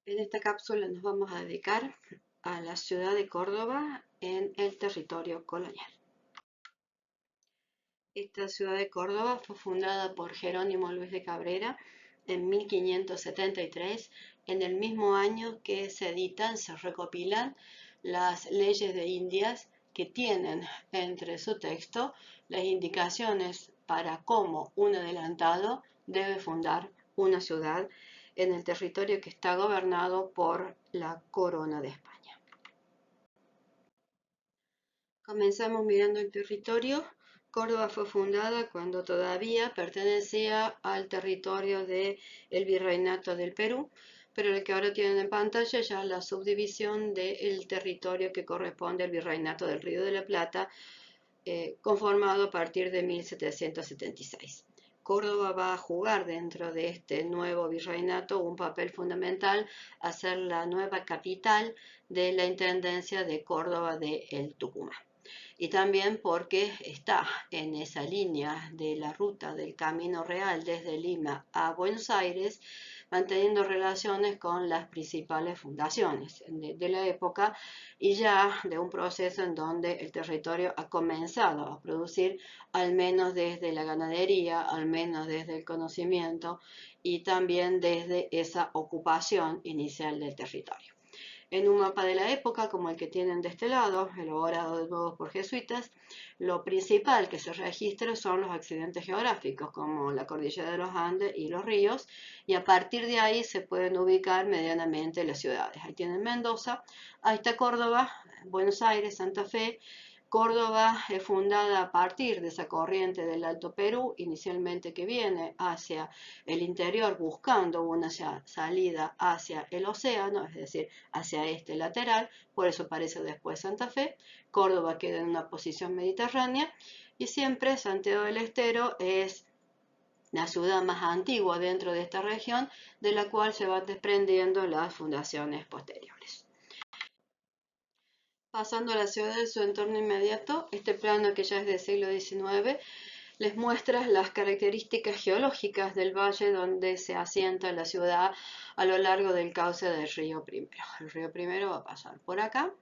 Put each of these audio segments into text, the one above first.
En esta cápsula nos vamos a dedicar a la ciudad de Córdoba en el territorio colonial. Esta ciudad de Córdoba fue fundada por Jerónimo Luis de Cabrera en 1573, en el mismo año que se recopilan las leyes de Indias, que tienen entre su texto las indicaciones para cómo un adelantado debe fundar una ciudad en el territorio que está gobernado por la Corona de España. Comenzamos mirando el territorio. Córdoba fue fundada cuando todavía pertenecía al territorio del Virreinato del Perú, pero el que ahora tienen en pantalla ya es la subdivisión del territorio que corresponde al Virreinato del Río de la Plata, conformado a partir de 1776. Córdoba va a jugar dentro de este nuevo virreinato un papel fundamental a ser la nueva capital de la Intendencia de Córdoba del Tucumán. Y también porque está en esa línea de la ruta del Camino Real desde Lima a Buenos Aires, manteniendo relaciones con las principales fundaciones de la época y ya de un proceso en donde el territorio ha comenzado a producir, al menos desde la ganadería, al menos desde el conocimiento y también desde esa ocupación inicial del territorio. En un mapa de la época, como el que tienen de este lado, elaborado de nuevo por jesuitas, lo principal que se registra son los accidentes geográficos, como la cordillera de los Andes y los ríos, y a partir de ahí se pueden ubicar medianamente las ciudades. Ahí tienen Mendoza, ahí está Córdoba, Buenos Aires, Santa Fe. Córdoba es fundada a partir de esa corriente del Alto Perú, inicialmente que viene hacia el interior buscando una salida hacia el océano, es decir, hacia este lateral, por eso aparece después Santa Fe. Córdoba queda en una posición mediterránea y siempre Santiago del Estero es la ciudad más antigua dentro de esta región, de la cual se van desprendiendo las fundaciones posteriores. Pasando a la ciudad de su entorno inmediato, este plano, que ya es del siglo XIX, les muestra las características geológicas del valle donde se asienta la ciudad a lo largo del cauce del río Primero. El río Primero va a pasar por acá.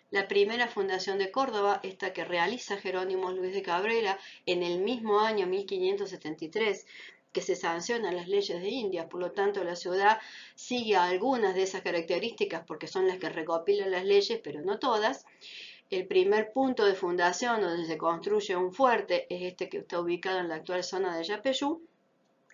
La primera fundación de Córdoba, esta que realiza Jerónimo Luis de Cabrera en el mismo año 1573, que se sancionan las leyes de Indias, por lo tanto la ciudad sigue algunas de esas características porque son las que recopilan las leyes, pero no todas. El primer punto de fundación donde se construye un fuerte es este que está ubicado en la actual zona de Yapeyú,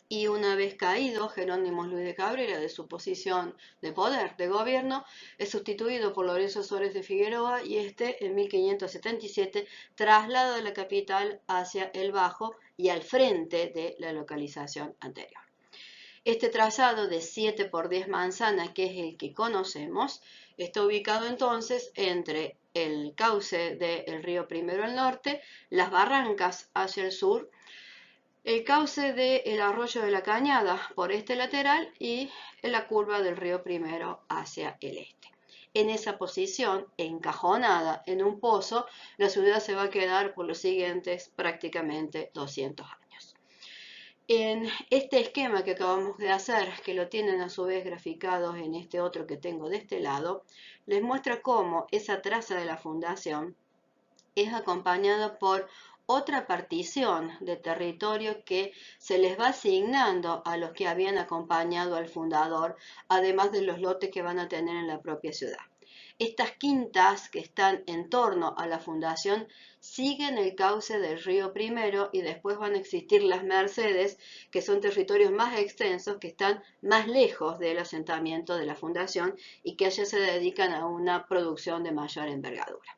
y una vez caído Jerónimo Luis de Cabrera de su posición de poder, de gobierno, es sustituido por Lorenzo Suárez de Figueroa y este en 1577 traslada la capital hacia el Bajo y al frente de la localización anterior. Este trazado de 7 por 10 manzanas, que es el que conocemos, está ubicado entonces entre el cauce del río Primero al norte, las barrancas hacia el sur, el cauce del arroyo de la Cañada por este lateral y la curva del río Primero hacia el este. En esa posición, encajonada en un pozo, la ciudad se va a quedar por los siguientes prácticamente 200 años. En este esquema que acabamos de hacer, que lo tienen a su vez graficado en este otro que tengo de este lado, les muestra cómo esa traza de la fundación es acompañada por otra partición de territorio que se les va asignando a los que habían acompañado al fundador, además de los lotes que van a tener en la propia ciudad. Estas quintas que están en torno a la fundación siguen el cauce del río Primero y después van a existir las Mercedes, que son territorios más extensos, que están más lejos del asentamiento de la fundación y que allá se dedican a una producción de mayor envergadura.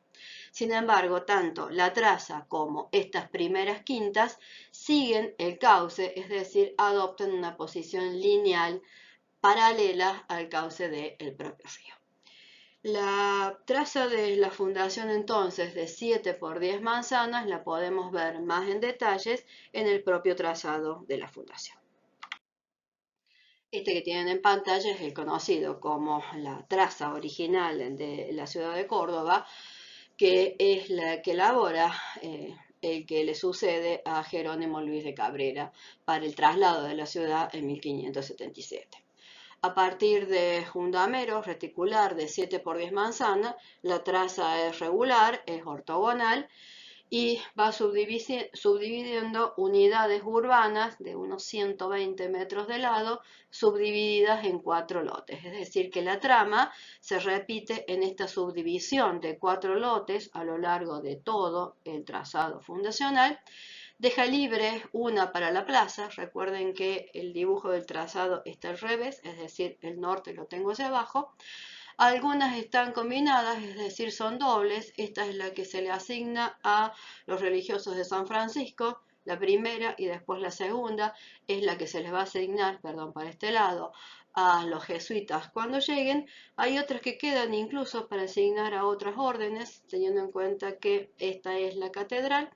Sin embargo, tanto la traza como estas primeras quintas siguen el cauce, es decir, adoptan una posición lineal paralela al cauce del propio río. La traza de la fundación entonces de 7 por 10 manzanas la podemos ver más en detalles en el propio trazado de la fundación. Este que tienen en pantalla es el conocido como la traza original de la ciudad de Córdoba, que es la que elabora el que le sucede a Jerónimo Luis de Cabrera para el traslado de la ciudad en 1577. A partir de un damero reticular de 7 por 10 manzanas, la traza es regular, es ortogonal y va subdividiendo unidades urbanas de unos 120 metros de lado, subdivididas en 4 lotes. Es decir, que la trama se repite en esta subdivisión de 4 lotes a lo largo de todo el trazado fundacional. Deja libre una para la plaza. Recuerden que el dibujo del trazado está al revés, es decir, el norte lo tengo hacia abajo. Algunas están combinadas, es decir, son dobles. Esta es la que se le asigna a los religiosos de San Francisco. La primera y después la segunda es la que se les va a asignar, perdón, para este lado, a los jesuitas cuando lleguen. Hay otras que quedan incluso para asignar a otras órdenes, teniendo en cuenta que esta es la catedral.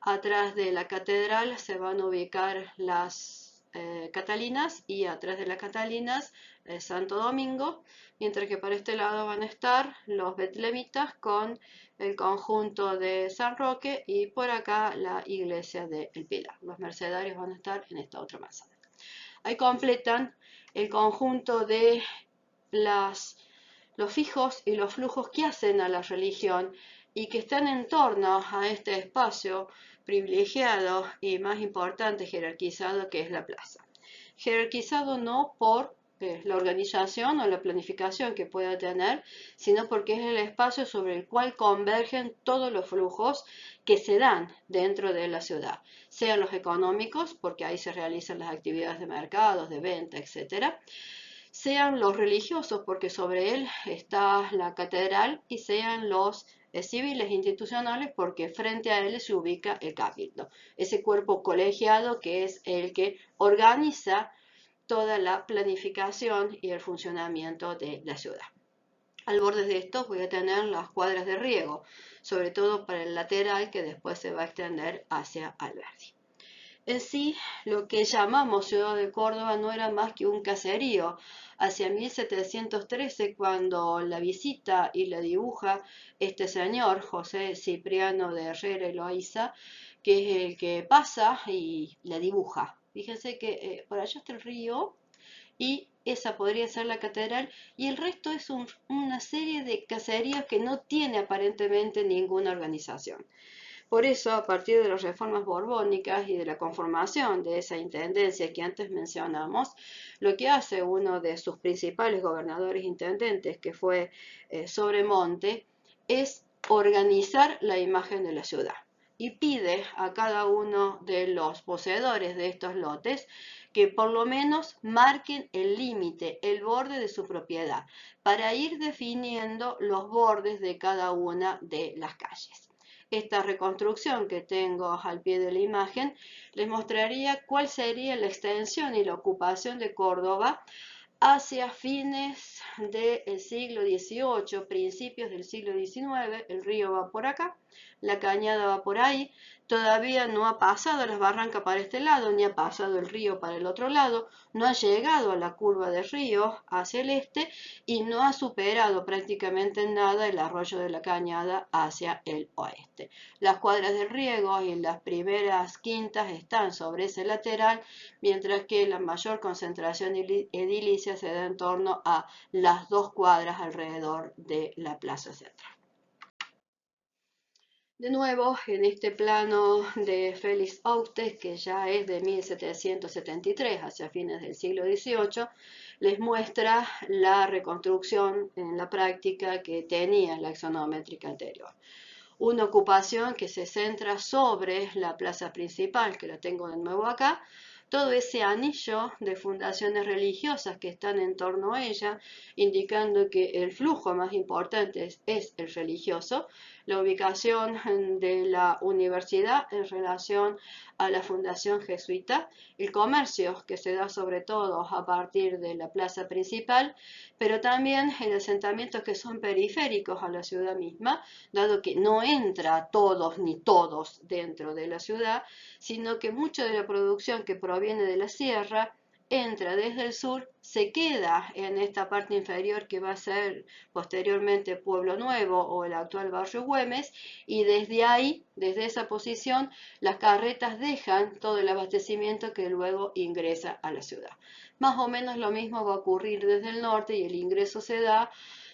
Atrás de la catedral se van a ubicar las Catalinas y atrás de las Catalinas Santo Domingo, mientras que para este lado van a estar los betlemitas con el conjunto de San Roque y por acá la iglesia de El Pilar. Los mercedarios van a estar en esta otra manzana. Ahí completan el conjunto de los fijos y los flujos que hacen a la religión y que están en torno a este espacio privilegiado y más importante jerarquizado que es la plaza. Jerarquizado no por la organización o la planificación que pueda tener, sino porque es el espacio sobre el cual convergen todos los flujos que se dan dentro de la ciudad, sean los económicos, porque ahí se realizan las actividades de mercados, de venta, etcétera, sean los religiosos, porque sobre él está la catedral, y sean los civiles institucionales, porque frente a él se ubica el cabildo, ese cuerpo colegiado que es el que organiza toda la planificación y el funcionamiento de la ciudad. Al borde de estos voy a tener las cuadras de riego, sobre todo para el lateral que después se va a extender hacia Alberdi. En sí, lo que llamamos Ciudad de Córdoba no era más que un caserío. Hacia 1713, cuando la visita y la dibuja este señor, José Cipriano de Herrera y Loaiza, que es el que pasa y la dibuja. Fíjense que por allá está el río y esa podría ser la catedral y el resto es una serie de caseríos que no tiene aparentemente ninguna organización. Por eso, a partir de las reformas borbónicas y de la conformación de esa intendencia que antes mencionamos, lo que hace uno de sus principales gobernadores intendentes, que fue Sobremonte, es organizar la imagen de la ciudad y pide a cada uno de los poseedores de estos lotes que por lo menos marquen el límite, el borde de su propiedad, para ir definiendo los bordes de cada una de las calles. Esta reconstrucción que tengo al pie de la imagen les mostraría cuál sería la extensión y la ocupación de Córdoba hacia fines del siglo XVIII, principios del siglo XIX. El río va por acá, la cañada va por ahí, todavía no ha pasado las barrancas para este lado, ni ha pasado el río para el otro lado, no ha llegado a la curva del río hacia el este y no ha superado prácticamente nada el arroyo de la cañada hacia el oeste. Las cuadras de riego y las primeras quintas están sobre ese lateral, mientras que la mayor concentración edilicia se da en torno a las 2 cuadras alrededor de la plaza central. De nuevo, en este plano de Félix Austes, que ya es de 1773, hacia fines del siglo XVIII, les muestra la reconstrucción en la práctica que tenía la axonométrica anterior. Una ocupación que se centra sobre la plaza principal, que la tengo de nuevo acá, todo ese anillo de fundaciones religiosas que están en torno a ella, indicando que el flujo más importante es el religioso, la ubicación de la universidad en relación a la fundación jesuita, el comercio que se da sobre todo a partir de la plaza principal, pero también en asentamientos que son periféricos a la ciudad misma, dado que no entra todos ni todos dentro de la ciudad, sino que mucha de la producción que proviene de la sierra entra desde el sur, se queda en esta parte inferior que va a ser posteriormente Pueblo Nuevo o el actual barrio Güemes, y desde ahí, desde esa posición, las carretas dejan todo el abastecimiento que luego ingresa a la ciudad. Más o menos lo mismo va a ocurrir desde el norte y el ingreso se da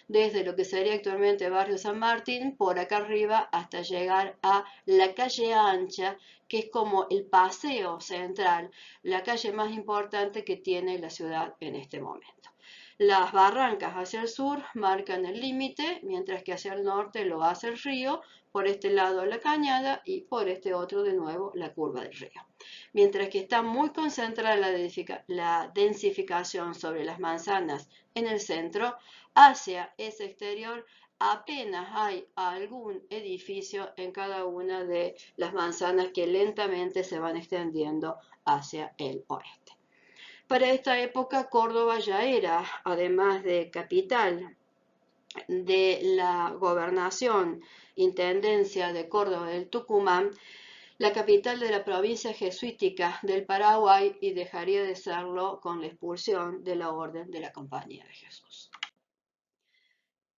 desde lo que sería actualmente Barrio San Martín, por acá arriba, hasta llegar a la calle Ancha, que es como el paseo central, la calle más importante que tiene la ciudad en este momento. Las barrancas hacia el sur marcan el límite, mientras que hacia el norte lo hace el río, por este lado la cañada y por este otro de nuevo la curva del río. Mientras que está muy concentrada la densificación sobre las manzanas en el centro, hacia ese exterior apenas hay algún edificio en cada una de las manzanas que lentamente se van extendiendo hacia el oeste. Para esta época Córdoba ya era, además de capital de la gobernación, intendencia de Córdoba del Tucumán, la capital de la provincia jesuítica del Paraguay, y dejaría de serlo con la expulsión de la Orden de la Compañía de Jesús.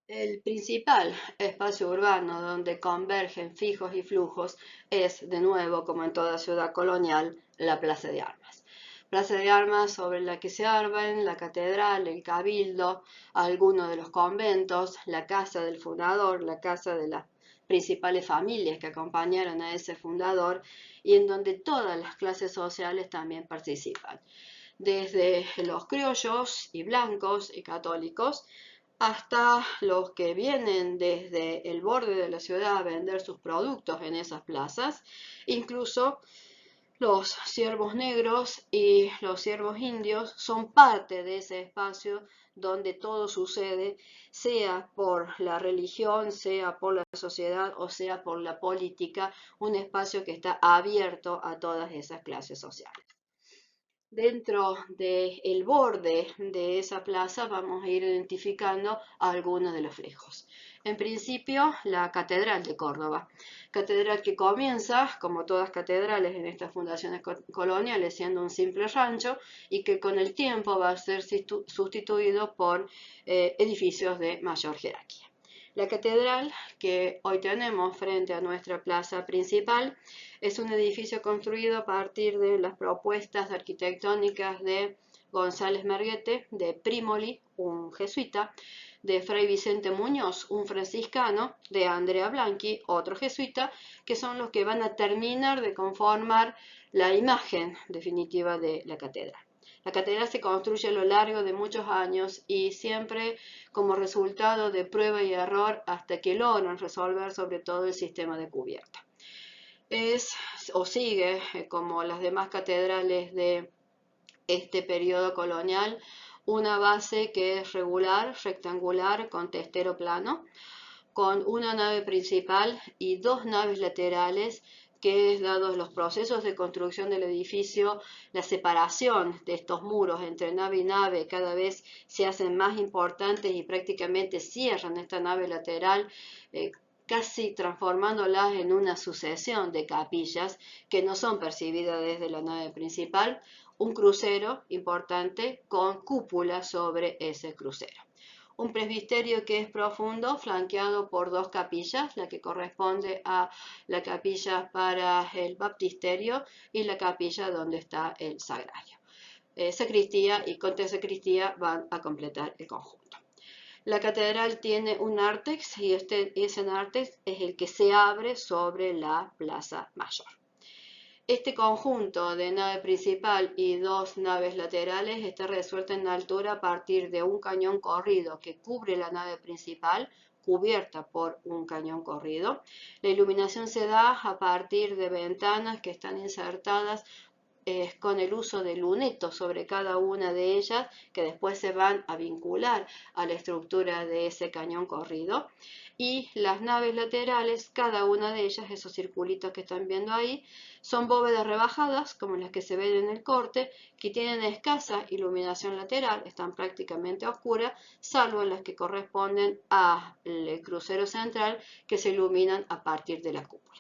El principal espacio urbano donde convergen fijos y flujos es, de nuevo, como en toda ciudad colonial, la Plaza de Armas. Plaza de Armas sobre la que se arman la catedral, el cabildo, algunos de los conventos, la casa del fundador, la casa de las principales familias que acompañaron a ese fundador, y en donde todas las clases sociales también participan, desde los criollos y blancos y católicos, hasta los que vienen desde el borde de la ciudad a vender sus productos en esas plazas, incluso los ciervos negros y los ciervos indios son parte de ese espacio donde todo sucede, sea por la religión, sea por la sociedad o sea por la política, un espacio que está abierto a todas esas clases sociales. Dentro del borde de esa plaza vamos a ir identificando algunos de los flejos. En principio, la Catedral de Córdoba. Catedral que comienza, como todas catedrales en estas fundaciones coloniales, siendo un simple rancho y que con el tiempo va a ser sustituido por edificios de mayor jerarquía. La catedral que hoy tenemos frente a nuestra plaza principal es un edificio construido a partir de las propuestas arquitectónicas de González Merguete, de Primoli, un jesuita, de Fray Vicente Muñoz, un franciscano, de Andrea Blanqui, otro jesuita, que son los que van a terminar de conformar la imagen definitiva de la catedral. La catedral se construye a lo largo de muchos años y siempre como resultado de prueba y error hasta que logran resolver sobre todo el sistema de cubierta. Es o sigue, como las demás catedrales de este periodo colonial, una base que es regular, rectangular, con testero plano, con una nave principal y dos naves laterales que, dados los procesos de construcción del edificio, la separación de estos muros entre nave y nave cada vez se hacen más importantes y prácticamente cierran esta nave lateral, casi transformándolas en una sucesión de capillas que no son percibidas desde la nave principal, un crucero importante con cúpula sobre ese crucero. Un presbiterio que es profundo, flanqueado por dos capillas, la que corresponde a la capilla para el baptisterio y la capilla donde está el sagrario. Sacristía y contrasacristía van a completar el conjunto. La catedral tiene un nártex y ese nártex es el que se abre sobre la plaza mayor. Este conjunto de nave principal y dos naves laterales está resuelto en altura a partir de un cañón corrido que cubre la nave principal, cubierta por un cañón corrido. La iluminación se da a partir de ventanas que están insertadas con el uso de lunetos sobre cada una de ellas, que después se van a vincular a la estructura de ese cañón corrido. Y las naves laterales, cada una de ellas, esos circulitos que están viendo ahí, son bóvedas rebajadas, como las que se ven en el corte, que tienen escasa iluminación lateral, están prácticamente oscuras, salvo las que corresponden al crucero central, que se iluminan a partir de la cúpula.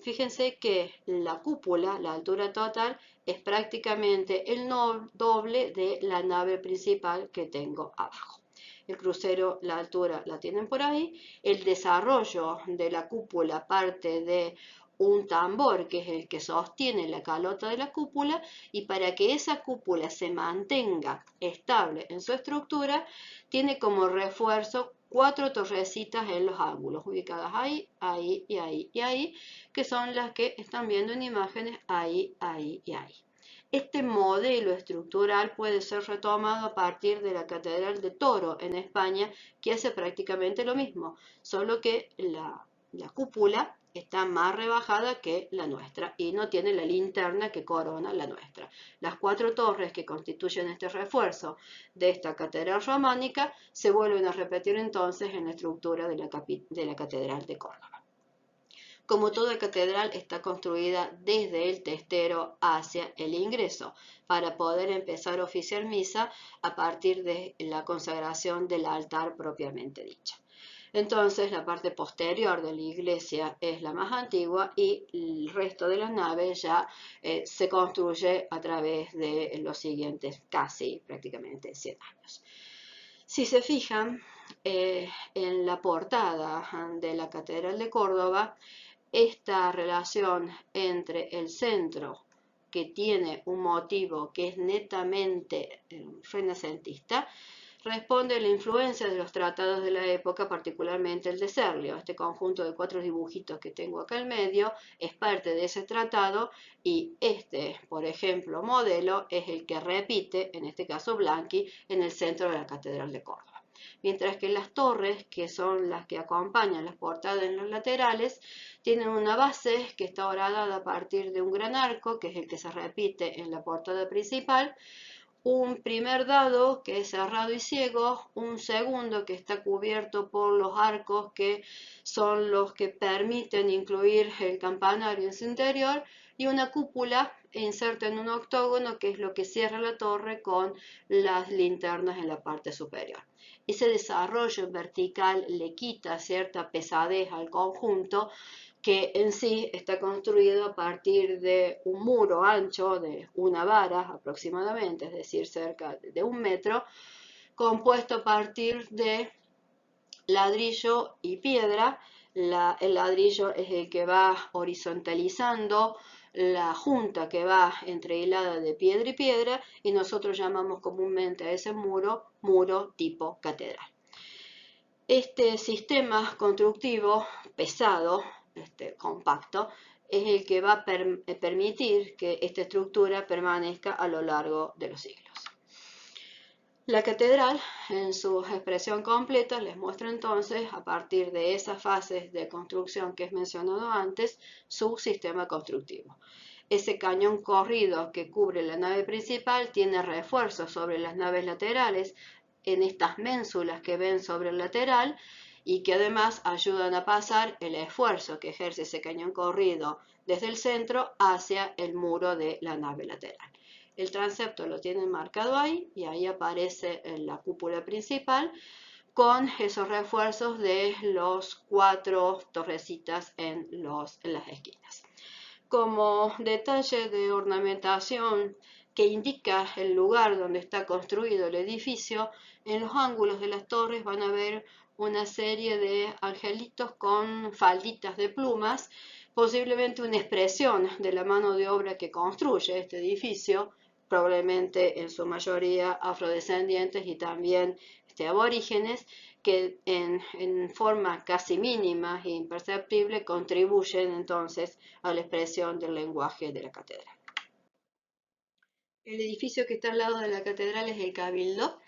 Fíjense que la cúpula, la altura total, es prácticamente el doble de la nave principal que tengo abajo. El crucero, la altura la tienen por ahí. El desarrollo de la cúpula parte de un tambor que es el que sostiene la calota de la cúpula, y para que esa cúpula se mantenga estable en su estructura, tiene como refuerzo 4 torrecitas en los ángulos, ubicadas ahí, ahí y ahí y ahí, que son las que están viendo en imágenes ahí, ahí y ahí. Este modelo estructural puede ser retomado a partir de la Catedral de Toro en España, que hace prácticamente lo mismo, solo que la cúpula está más rebajada que la nuestra y no tiene la linterna que corona la nuestra. Las 4 torres que constituyen este refuerzo de esta catedral románica se vuelven a repetir entonces en la estructura de la Catedral de Córdoba. Como toda catedral, está construida desde el testero hacia el ingreso, para poder empezar a oficiar misa a partir de la consagración del altar propiamente dicha. Entonces, la parte posterior de la iglesia es la más antigua y el resto de las naves ya se construye a través de los siguientes casi prácticamente 100 años. Si se fijan en la portada de la Catedral de Córdoba, esta relación entre el centro, que tiene un motivo que es netamente renacentista, responde a la influencia de los tratados de la época, particularmente el de Serlio. Este conjunto de 4 dibujitos que tengo acá en medio es parte de ese tratado, y este, por ejemplo, modelo es el que repite, en este caso Blanqui, en el centro de la Catedral de Córdoba. Mientras que las torres, que son las que acompañan las portadas en los laterales, tienen una base que está horadada a partir de un gran arco, que es el que se repite en la portada principal, un primer dado que es cerrado y ciego, un segundo que está cubierto por los arcos que son los que permiten incluir el campanario en su interior, y una cúpula inserta en un octógono que es lo que cierra la torre con las linternas en la parte superior. Ese desarrollo vertical le quita cierta pesadez al conjunto, que en sí está construido a partir de un muro ancho de una vara aproximadamente, es decir, cerca de 1 metro, compuesto a partir de ladrillo y piedra. El ladrillo es el que va horizontalizando la junta que va entrehilada de piedra y piedra, y nosotros llamamos comúnmente a ese muro tipo catedral. Este sistema constructivo pesado, compacto, es el que va a permitir que esta estructura permanezca a lo largo de los siglos. La catedral, en su expresión completa, les muestra entonces, a partir de esas fases de construcción que he mencionado antes, su sistema constructivo. Ese cañón corrido que cubre la nave principal tiene refuerzos sobre las naves laterales, en estas ménsulas que ven sobre el lateral, y que además ayudan a pasar el esfuerzo que ejerce ese cañón corrido desde el centro hacia el muro de la nave lateral. El transepto lo tienen marcado ahí, y ahí aparece en la cúpula principal con esos refuerzos de los 4 torrecitas en las esquinas. Como detalle de ornamentación que indica el lugar donde está construido el edificio, en los ángulos de las torres van a ver una serie de angelitos con falditas de plumas, posiblemente una expresión de la mano de obra que construye este edificio, probablemente en su mayoría afrodescendientes y también aborígenes, que en forma casi mínima e imperceptible contribuyen entonces a la expresión del lenguaje de la catedral. El edificio que está al lado de la catedral es el Cabildo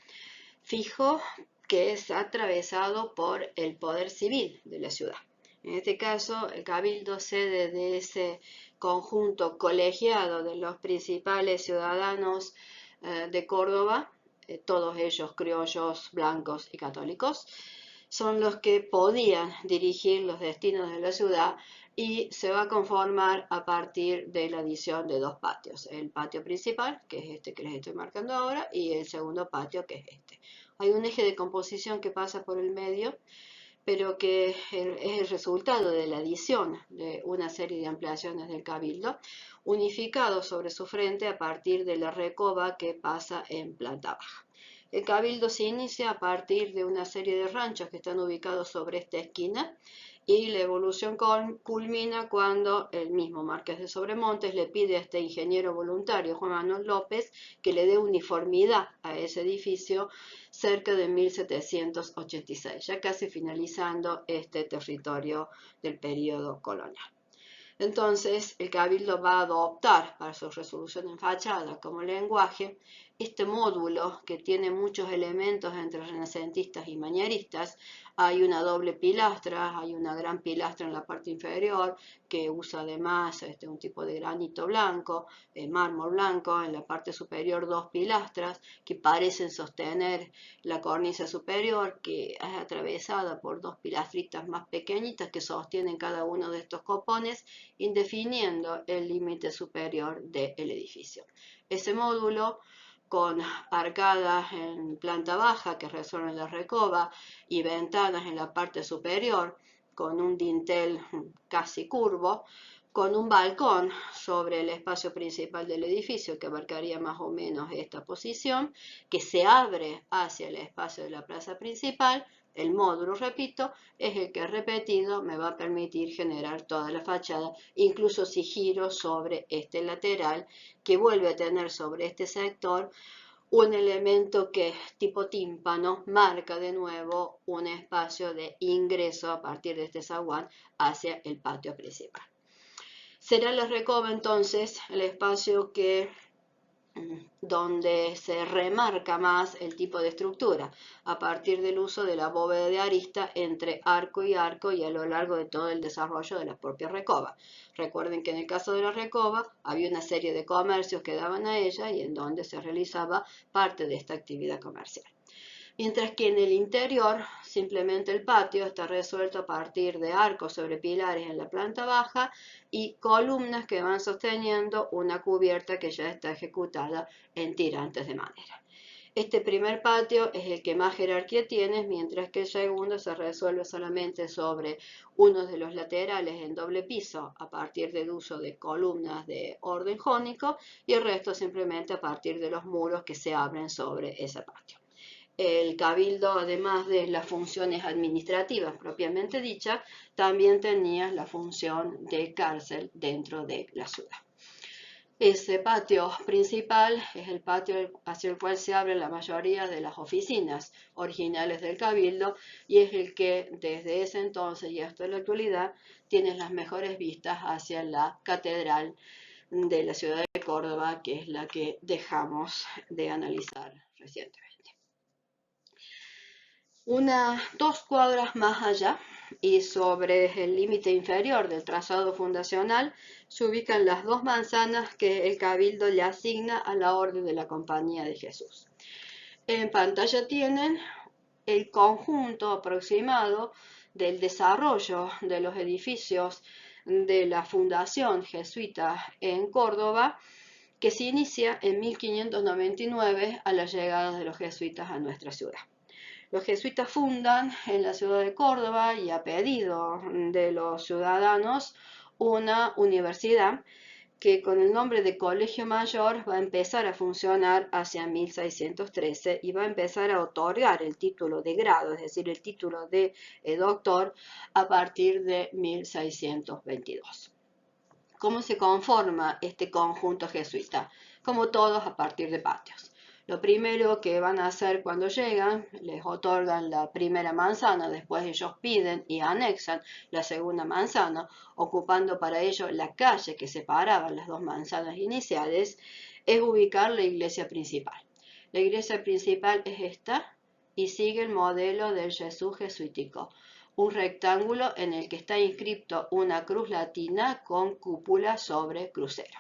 fijo, que es atravesado por el poder civil de la ciudad. En este caso, el Cabildo, sede de ese conjunto colegiado de los principales ciudadanos de Córdoba, todos ellos criollos, blancos y católicos, son los que podían dirigir los destinos de la ciudad, y se va a conformar a partir de la adición de 2 patios. El patio principal, que es este que les estoy marcando ahora, y el segundo patio, que es este. Hay un eje de composición que pasa por el medio, pero que es el resultado de la adición de una serie de ampliaciones del cabildo, unificado sobre su frente a partir de la recoba que pasa en planta baja. El cabildo se inicia a partir de una serie de ranchos que están ubicados sobre esta esquina, y la evolución culmina cuando el mismo Marqués de Sobremontes le pide a este ingeniero voluntario, Juan Manuel López, que le dé uniformidad a ese edificio cerca de 1786, ya casi finalizando este territorio del periodo colonial. Entonces, el cabildo va a adoptar para su resolución en fachada como lenguaje este módulo que tiene muchos elementos entre renacentistas y manieristas. Hay una doble pilastra, hay una gran pilastra en la parte inferior que usa además un tipo de granito blanco, mármol blanco. En la parte superior dos pilastras que parecen sostener la cornisa superior, que es atravesada por dos pilastritas más pequeñitas que sostienen cada uno de estos copones, indefiniendo el límite superior del edificio. Ese módulo, con arcadas en planta baja que resuelven la recoba y ventanas en la parte superior, con un dintel casi curvo, con un balcón sobre el espacio principal del edificio que abarcaría más o menos esta posición, que se abre hacia el espacio de la plaza principal. El módulo, repito, es el que repetido me va a permitir generar toda la fachada, incluso si giro sobre este lateral, que vuelve a tener sobre este sector un elemento que, tipo tímpano, marca de nuevo un espacio de ingreso a partir de este zaguán hacia el patio principal. Será la recoba entonces el espacio donde se remarca más el tipo de estructura, a partir del uso de la bóveda de arista entre arco y a lo largo de todo el desarrollo de la propia recoba. Recuerden que en el caso de la recoba había una serie de comercios que daban a ella y en donde se realizaba parte de esta actividad comercial. Mientras que en el interior simplemente el patio está resuelto a partir de arcos sobre pilares en la planta baja y columnas que van sosteniendo una cubierta que ya está ejecutada en tirantes de madera. Este primer patio es el que más jerarquía tiene, mientras que el segundo se resuelve solamente sobre uno de los laterales en doble piso a partir del uso de columnas de orden jónico, y el resto simplemente a partir de los muros que se abren sobre ese patio. El cabildo, además de las funciones administrativas propiamente dichas, también tenía la función de cárcel dentro de la ciudad. Ese patio principal es el patio hacia el cual se abren la mayoría de las oficinas originales del cabildo, y es el que desde ese entonces y hasta la actualidad tiene las mejores vistas hacia la catedral de la ciudad de Córdoba, que es la que dejamos de analizar recientemente. 2 cuadras más allá y sobre el límite inferior del trazado fundacional se ubican las 2 manzanas que el cabildo le asigna a la Orden de la Compañía de Jesús. En pantalla tienen el conjunto aproximado del desarrollo de los edificios de la Fundación Jesuita en Córdoba, que se inicia en 1599 a la llegada de los jesuitas a nuestra ciudad. Los jesuitas fundan en la ciudad de Córdoba y a pedido de los ciudadanos una universidad que con el nombre de Colegio Mayor va a empezar a funcionar hacia 1613 y va a empezar a otorgar el título de grado, es decir, el título de doctor, a partir de 1622. ¿Cómo se conforma este conjunto jesuita? Como todos, a partir de patios. Lo primero que van a hacer cuando llegan, les otorgan la primera manzana, después ellos piden y anexan la segunda manzana, ocupando para ello la calle que separaba las 2 manzanas iniciales, es ubicar la iglesia principal. La iglesia principal es esta y sigue el modelo del Jesús jesuítico, un rectángulo en el que está inscripto una cruz latina con cúpula sobre crucero.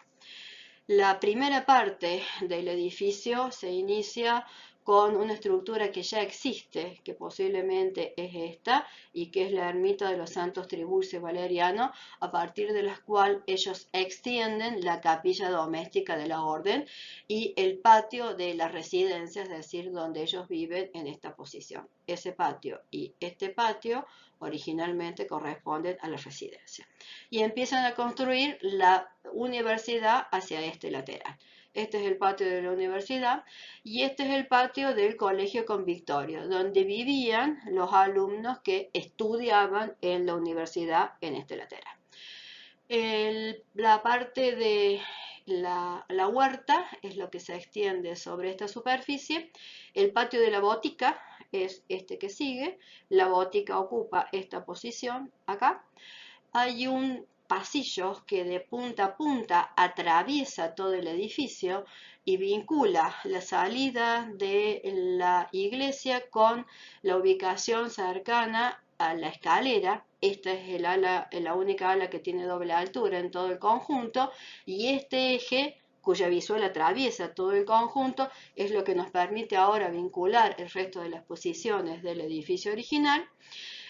La primera parte del edificio se inicia con una estructura que ya existe, que posiblemente es esta, y que es la ermita de los Santos Tribulce y Valeriano, a partir de la cual ellos extienden la capilla doméstica de la orden y el patio de la residencia, es decir, donde ellos viven en esta posición. Ese patio y este patio originalmente corresponden a la residencia. Y empiezan a construir la universidad hacia este lateral. Este es el patio de la universidad y este es el patio del Colegio Convictorio, donde vivían los alumnos que estudiaban en la universidad en este lateral. La parte de la huerta es lo que se extiende sobre esta superficie. El patio de la botica es este que sigue. La botica ocupa esta posición acá. Hay un pasillo que de punta a punta atraviesa todo el edificio y vincula la salida de la iglesia con la ubicación cercana a la escalera. Esta es la única ala que tiene doble altura en todo el conjunto, y este eje, cuya visual atraviesa todo el conjunto, es lo que nos permite ahora vincular el resto de las posiciones del edificio original.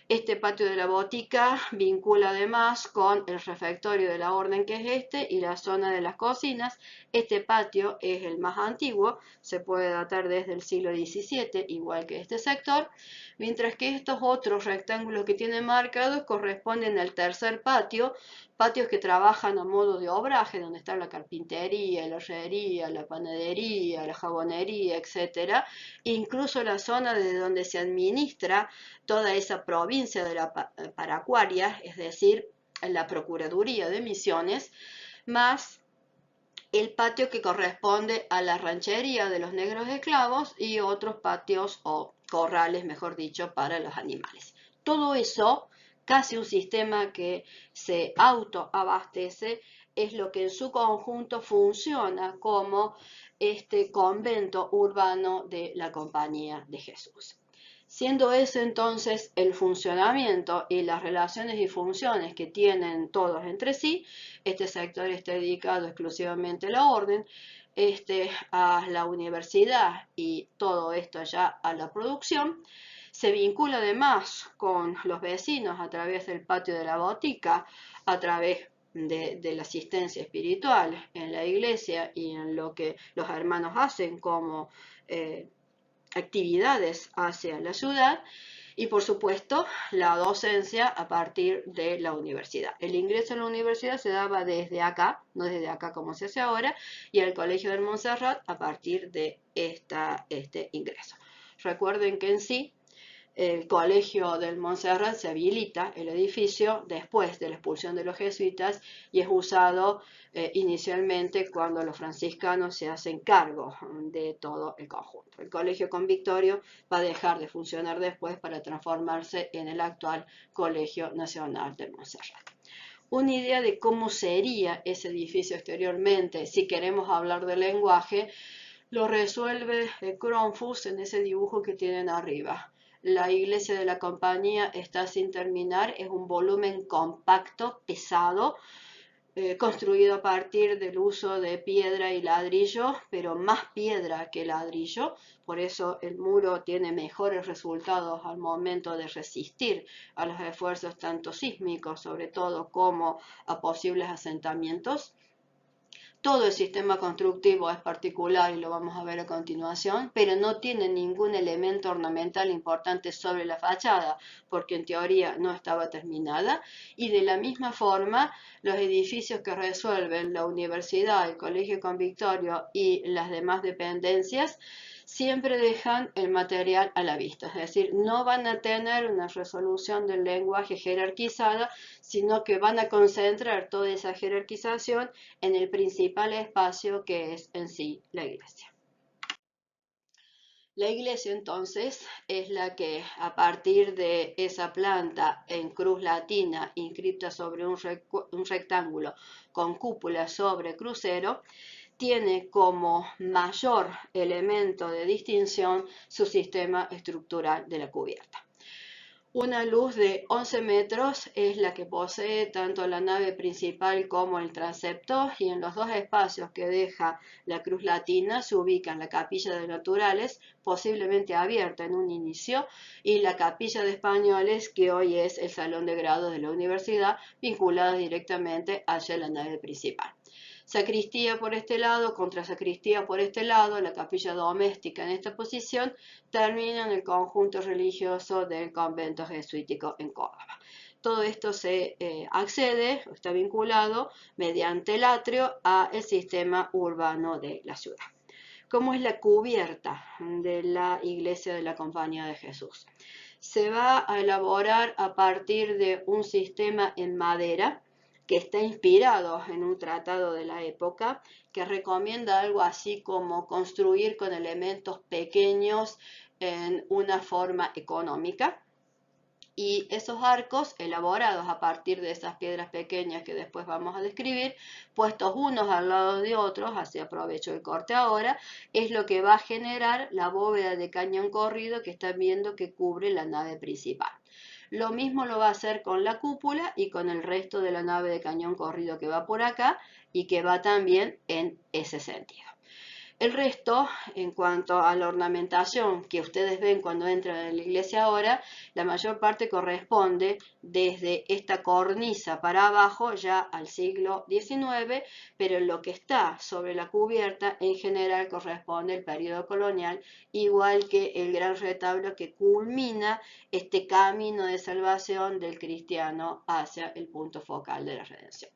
Este patio de la botica vincula además con el refectorio de la orden, que es este, y la zona de las cocinas. Este patio es el más antiguo, se puede datar desde el siglo XVII, igual que este sector, mientras que estos otros rectángulos que tienen marcados corresponden al tercer patio, patios que trabajan a modo de obraje, donde está la carpintería, la herrería, la panadería, la jabonería, etc. Incluso la zona desde donde se administra toda esa provincia de la Paracuaria, es decir, la Procuraduría de Misiones, más el patio que corresponde a la ranchería de los negros esclavos y otros patios o corrales, mejor dicho, para los animales. Todo eso, casi un sistema que se autoabastece, es lo que en su conjunto funciona como este convento urbano de la Compañía de Jesús. Siendo ese entonces el funcionamiento y las relaciones y funciones que tienen todos entre sí, este sector está dedicado exclusivamente a la orden, a la universidad y todo esto ya a la producción. Se vincula además con los vecinos a través del patio de la botica, a través de la asistencia espiritual en la iglesia y en lo que los hermanos hacen como actividades hacia la ciudad, y por supuesto la docencia a partir de la universidad. El ingreso a la universidad se daba desde acá, no desde acá como se hace ahora, y al Colegio del Montserrat a partir de este ingreso. Recuerden que en sí el Colegio del Montserrat se habilita el edificio después de la expulsión de los jesuitas y es usado inicialmente cuando los franciscanos se hacen cargo de todo el conjunto. El Colegio Convictorio va a dejar de funcionar después para transformarse en el actual Colegio Nacional de Montserrat. Una idea de cómo sería ese edificio exteriormente, si queremos hablar de lenguaje, lo resuelve Cronfuss en ese dibujo que tienen arriba. La iglesia de la compañía está sin terminar, es un volumen compacto, pesado, construido a partir del uso de piedra y ladrillo, pero más piedra que ladrillo. Por eso el muro tiene mejores resultados al momento de resistir a los esfuerzos tanto sísmicos, sobre todo, como a posibles asentamientos. Todo el sistema constructivo es particular y lo vamos a ver a continuación, pero no tiene ningún elemento ornamental importante sobre la fachada, porque en teoría no estaba terminada, y de la misma forma los edificios que resuelven la universidad, el Colegio Convictorio y las demás dependencias siempre dejan el material a la vista, es decir, no van a tener una resolución del lenguaje jerarquizada, sino que van a concentrar toda esa jerarquización en el principal espacio que es en sí la iglesia. La iglesia entonces es la que a partir de esa planta en cruz latina inscripta sobre un rectángulo con cúpula sobre crucero, tiene como mayor elemento de distinción su sistema estructural de la cubierta. Una luz de 11 metros es la que posee tanto la nave principal como el transepto, y en los dos espacios que deja la cruz latina se ubican la capilla de naturales, posiblemente abierta en un inicio, y la capilla de españoles, que hoy es el salón de grados de la universidad, vinculada directamente hacia la nave principal. Sacristía por este lado, contrasacristía por este lado, la capilla doméstica en esta posición termina en el conjunto religioso del convento jesuítico en Córdoba. Todo esto se accede, está vinculado mediante el atrio al sistema urbano de la ciudad. ¿Cómo es la cubierta de la iglesia de la Compañía de Jesús? Se va a elaborar a partir de un sistema en madera que está inspirado en un tratado de la época, que recomienda algo así como construir con elementos pequeños en una forma económica. Y esos arcos, elaborados a partir de esas piedras pequeñas que después vamos a describir, puestos unos al lado de otros, así aprovecho el corte ahora, es lo que va a generar la bóveda de cañón corrido que están viendo que cubre la nave principal. Lo mismo lo va a hacer con la cúpula y con el resto de la nave de cañón corrido que va por acá y que va también en ese sentido. El resto, en cuanto a la ornamentación que ustedes ven cuando entran en la iglesia ahora, la mayor parte corresponde desde esta cornisa para abajo ya al siglo XIX, pero lo que está sobre la cubierta en general corresponde al periodo colonial, igual que el gran retablo que culmina este camino de salvación del cristiano hacia el punto focal de la redención.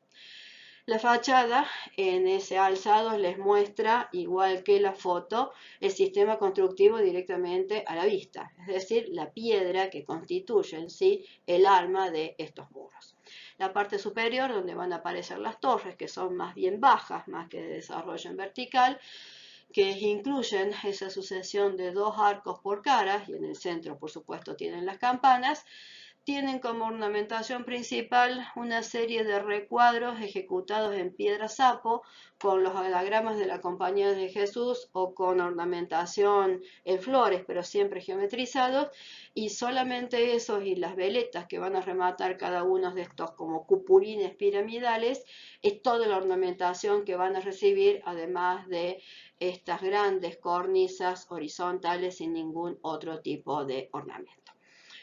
La fachada en ese alzado les muestra, igual que la foto, el sistema constructivo directamente a la vista, es decir, la piedra que constituye en sí el alma de estos muros. La parte superior, donde van a aparecer las torres, que son más bien bajas, más que de desarrollo en vertical, que incluyen esa sucesión de dos arcos por cara, y en el centro, por supuesto, tienen las campanas, tienen como ornamentación principal una serie de recuadros ejecutados en piedra sapo con los anagramas de la Compañía de Jesús o con ornamentación en flores, pero siempre geometrizados, y solamente esos y las veletas que van a rematar cada uno de estos como cupulines piramidales es toda la ornamentación que van a recibir, además de estas grandes cornisas horizontales sin ningún otro tipo de ornamento.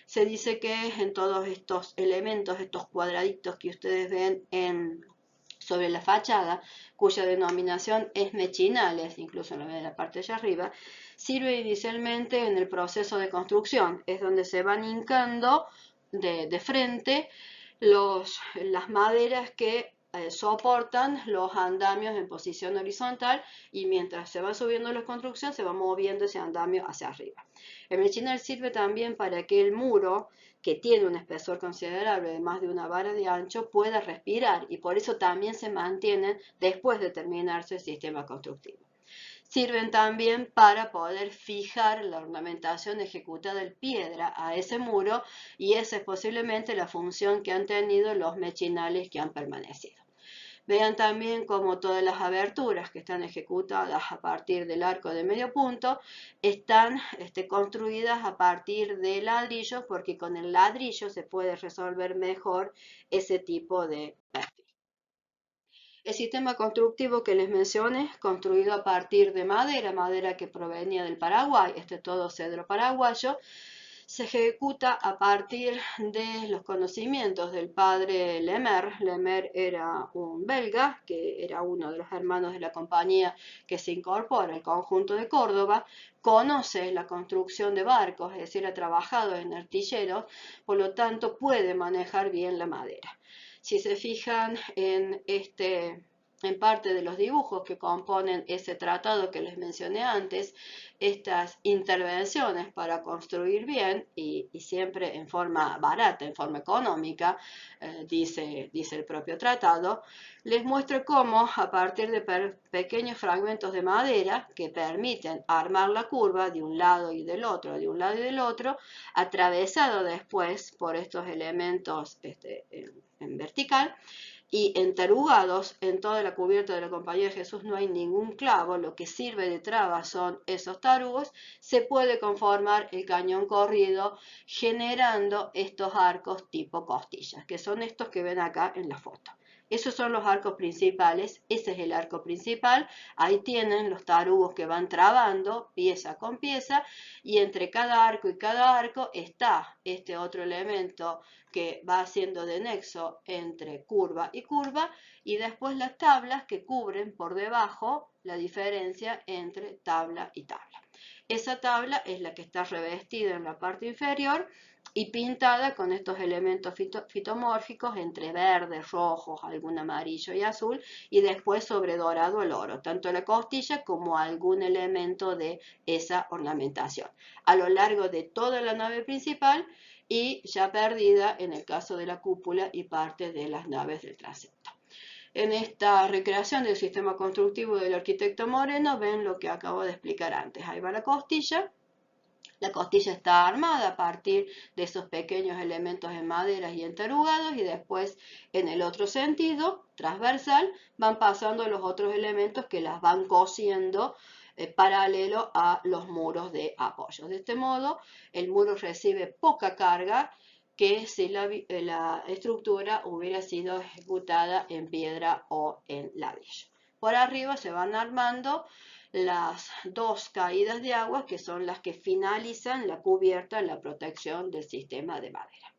Se dice que en todos estos elementos, estos cuadraditos que ustedes ven sobre la fachada, cuya denominación es mechinales, incluso en la parte de allá arriba, sirve inicialmente en el proceso de construcción, es donde se van hincando de frente las maderas que soportan los andamios en posición horizontal, y mientras se va subiendo la construcción se va moviendo ese andamio hacia arriba. El mechinal sirve también para que el muro, que tiene un espesor considerable de más de una vara de ancho, pueda respirar, y por eso también se mantienen después de terminarse el sistema constructivo. Sirven también para poder fijar la ornamentación ejecutada en piedra a ese muro, y esa es posiblemente la función que han tenido los mechinales que han permanecido. Vean también cómo todas las aberturas que están ejecutadas a partir del arco de medio punto están construidas a partir de ladrillos, porque con el ladrillo se puede resolver mejor ese tipo de perfil. El sistema constructivo que les mencioné, construido a partir de madera que provenía del Paraguay, todo cedro paraguayo, se ejecuta a partir de los conocimientos del padre Lemer. Lemer era un belga, que era uno de los hermanos de la compañía que se incorpora al conjunto de Córdoba, conoce la construcción de barcos, es decir, ha trabajado en artilleros, por lo tanto puede manejar bien la madera. Si se fijan en parte de los dibujos que componen ese tratado que les mencioné antes, estas intervenciones para construir bien y siempre en forma barata, en forma económica, dice el propio tratado, les muestro cómo a partir de pequeños fragmentos de madera que permiten armar la curva de un lado y del otro, atravesado después por estos elementos en vertical, y entarugados en toda la cubierta de la Compañía de Jesús no hay ningún clavo, lo que sirve de traba son esos tarugos, se puede conformar el cañón corrido generando estos arcos tipo costillas, que son estos que ven acá en la foto. Esos son los arcos principales, ese es el arco principal, ahí tienen los tarugos que van trabando pieza con pieza y entre cada arco y cada arco está este otro elemento que va haciendo de nexo entre curva y después las tablas que cubren por debajo la diferencia entre tabla y tabla. Esa tabla es la que está revestida en la parte inferior y pintada con estos elementos fitomórficos entre verdes, rojos, algún amarillo y azul y después sobre dorado el oro, tanto la costilla como algún elemento de esa ornamentación. A lo largo de toda la nave principal y ya perdida en el caso de la cúpula y parte de las naves del transepto. En esta recreación del sistema constructivo del arquitecto Moreno ven lo que acabo de explicar antes. Ahí va la costilla. La costilla está armada a partir de esos pequeños elementos en maderas y entarugados y después en el otro sentido, transversal, van pasando los otros elementos que las van cosiendo paralelo a los muros de apoyo. De este modo, el muro recibe poca carga que si la estructura hubiera sido ejecutada en piedra o en ladrillo. Por arriba se van armando las dos caídas de agua que son las que finalizan la cubierta en la protección del sistema de madera.